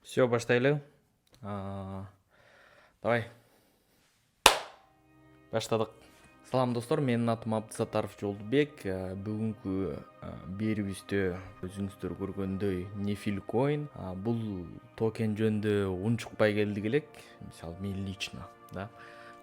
Все, баштайлы. А, Давай, баштадык. Салам достор, менин атым Абдысаттаров Жолдубек. Бүгүнкү берүүбүздө өзүңүздөр көргөндөй Нефил Coin. Бул токен жөнүндө унчукпай келдик элек. Мисалы мен лично, да.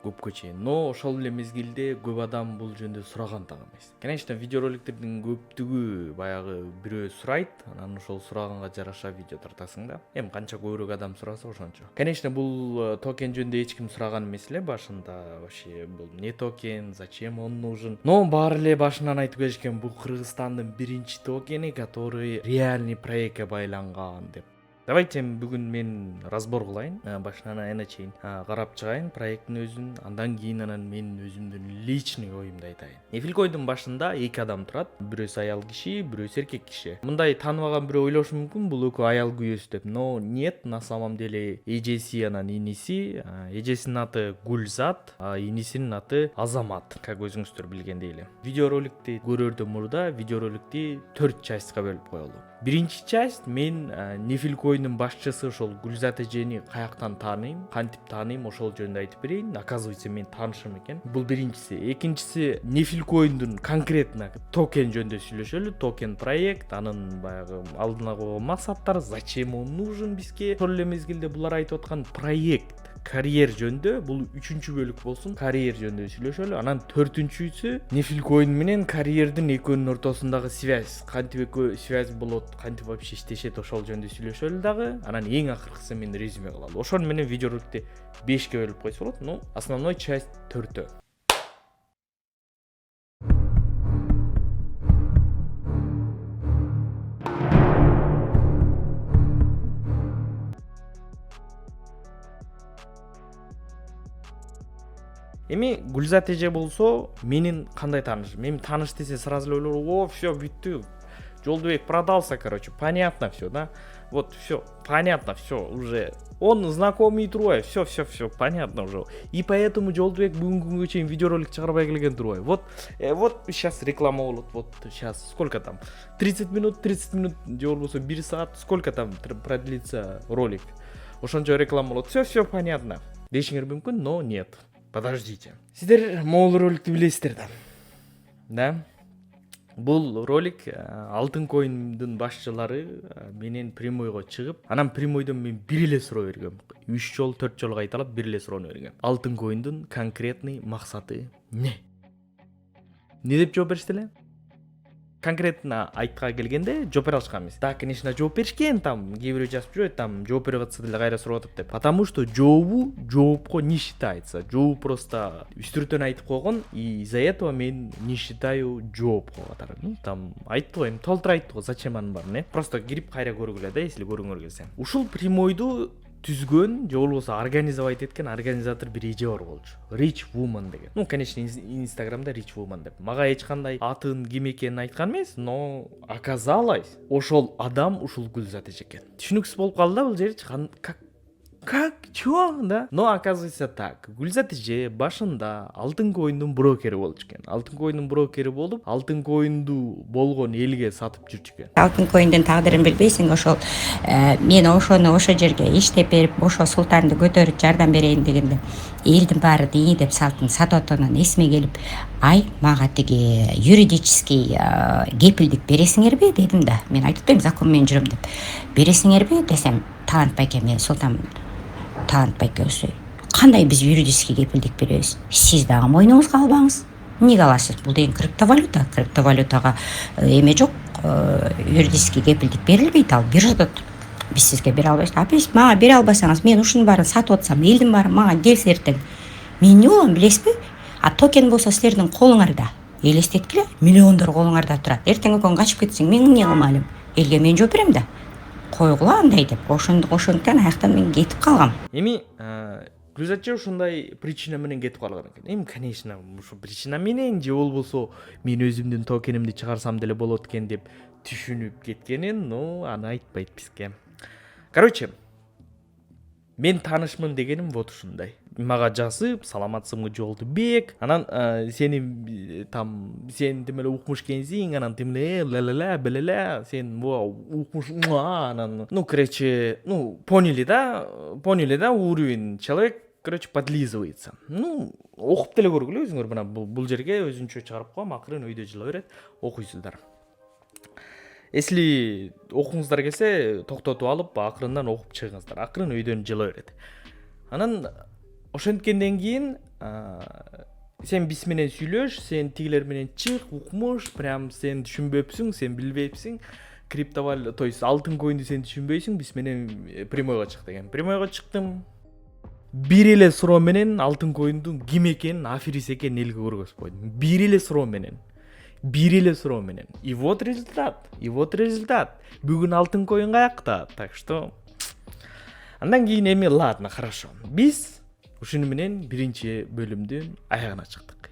Көпкө чейин. Но ошол эле мезгилде көп адам бул жөнүндө сураган дагы эмес. Конечно, видеороликтердин көптүгү баягы бирөө сурайт, анан ошол сураганга жараша видео тартасың да. Эми канча көбүрөөк адам сураса ошончо. Конечно, бул токен жөнүндө эч ким сураган эмес эле башында. Вообще бул не токен, зачем он нужен? Но баары эле башынан айтып келишкен, бул Кыргызстандын биринчи токени, который реальный проектке байланган деп. Давайте бүгүн мен разбор кылайын, башынан аягына чейин карап чыгайын проекттин өзүн, андан кийин анан мен өзүмдүн личный оюмду айтайын. Нефил Coin'дун башында эки адам турат, бирөөсү аял киши, бирөөсү эркек киши. Мындай тааныбаган бирөө ойлошу мүмкүн, бул экөө аял күйөөсү деп. Но нет, на самом деле эжеси анан иниси, эжесинин аты Гүлзат, инисинин аты Азамат, как өзүңүздөр билгендей эле. Видеороликти көрөрдөн мурда видеороликти 4 частька бөлүп коелу. Биринчи часть мен Нефил Coin'дун башчысы ошол Гүлзат эжени каяктан тааныйм, кантип тааныйм, ошол жөнүндө айтып берейин. Оказывается, мен таанышым экен. Бул биринчиси. Экинчиси Нефил Coin'дун конкретно токен жөнүндө сүйлөшөлү. Токен проект, анын баягы алдына койгон максаттары, зачем он нужен бизге. Ошол эле мезгилде булар айтып аткан проект, карьер жөнүндө бул 3-чү бөлүк болсун. Карьер жөнүндө сүйлөшөлү. Анан 4-чүсү Нефил Coin менен карьердин экөөнүн ортосундагы связь, кантип экөө связь болот, кантип вообще иштешет, ошол жөнүндө сүйлөшөлү дагы. Анан эң акыркысы мен резюме кылалы. Ошол менен видеороликти 5ке бөлүп койсо болот. Ну, основной часть 4тө. Эми Гүлзат эже болсо менин кандай тааныш? Мен тааныш десе сразу эле ойлор, о, все, бүттү. Жолдубек продался, короче, понятно все, да? Вот, все, понятно, все, уже. Он знакомый турбай, все, понятно уже. И поэтому Жолдубек бүгүнкү күнгө чейин видеоролик чыгарбай келген турбай. Вот сейчас реклама болот, вот сейчас, сколько там? 30 минут, же болбосо 1 саат, сколько там продлится ролик? Ошончо реклама болот, все понятно. Дешиңер мүмкүн, но нет. Подождите. Сиздер могул роликти билесиздер да? Бул ролик Алтын Coin'дун башчылары менен прямойго чыгып, анан прямойдон мен бир эле суроо бергем. 3 жолу, 4 жолу кайталап бир эле суроону бергем. Алтын Coin'дун конкретный максаты не? Не деп жооп беришти эле? Конкретно айтка келгенде жооп бере алышкан эмес. Да, конечно, жооп беришкен, там кээ бирөө жазып жүрөт, там жооп берип атса деле кайра сурап атып деп. Потому что жообу жоопко не считается. Жообу просто үстүртөн айтып койгон, и из-за этого мен не считаю жоопко катары. Ну, там айтты го, эми толтура айтты го, зачем анын баарын, э? Просто кирип кайра көргүлө да, если көргүңөр келсе. Ушул прямойду түзгөн же болбосо организовать эткен организатор бир эже бар болчу. Rich Woman деген. Ну, конечно, инстаграмда Rich Woman деп. Мага эч кандай атын ким экенин айткан эмес, но оказалось, ошол адам ушул Гүлзат эже экен. Түшүнүксүз болуп калды да бул жерчи. Как? Чё? Да? Но оказывается так. Гүлзат эже башында Алтын Coin'дун брокери болчу экен. Алтын Coin'дун брокери болуп, Алтын Coin'ду болгон элге сатып жүрчү экен. Алтын Coin'дун тагдырын билбейсиң, ошол мен ошону ошо жерге иштеп берип, ошо султанды көтөрүп жардам берейин дегенде, элдин баары дийни деп салтын сатып аткандан эсиме келип, ай, мага тиги юридический кепилдик бересиңерби дедим да. Мен айтып атпаймынбы, закон менен жүрөм деп. Бересиңерби десем, Талант байке, мен султан Талант байке, кандай биз юридический кепилдик беребиз? Сиз дагы мойнуңузга албаңыз. Эмнеге аласыз? Бул деген криптовалюта. Криптовалютага эме жок, юридический кепилдик берилбейт, ал биржада биз сизге бере албайбыз. А биз мага бере албасаңыз, мен ушунун баарын сатып атсам, элдин баары мага келсе эртең, мен эмне болом билесизби? А токен болсо силердин колуңарда. Элестеткиле, миллиондор колуңарда турат. Эртең экөөң качып кетсең, мен эмне кылмайлым? Элге мен жооп берем да. Койгула андай деп. Ошондуктан аяктан мен кетип калгам. Эми Гүлзат эже ушундай причина менен кетип калган экен. Эми, конечно, ушу причина менен же болбосо мен өзүмдүн токенимди чыгарсам деле болот экен деп түшүнүп кеткенин, но аны айтпайт бизге. Короче, мен таанышмын дегеним вот ушундай. Мага жазып, саламатсыңбы Жолдубек, анан сени там сен тим эле укмуш экенсиң, анан тим эле ла белеле, сен укмуш, анан короче, поняли да, уровень человек, короче, подлизывается. Окуп деле көргүлө өзүңөр, мына бул жерге өзүнчө чыгарып коем, акырын өйдө жыла берет, окуйсуздар. Если окуңуздар келсе, токтотуп алып, акырындан окуп чыгыңыздар. Акырын өйдөн жыла берет. Анан ошенткенден кийин сен биз менен сүйлөш, сен тигилер менен чык, укмуш, прям сен түшүнбөпсүң, сен билбейсиң. Криптовалюта, то есть алтын коинду сен түшүнбөйсүң, биз менен прямойго чык деген. Прямойго чыктым. Бир эле суроо менен алтын коиндун ким экенин, аферист экенин элге көргөзүп койдум. Бир эле суроо менен. И вот результат. Бүгүн алтын коин каякта. Так что андан кийин эми ладно, хорошо. Биз ушуну менен биринчи бөлүмдүн аягына чыктык.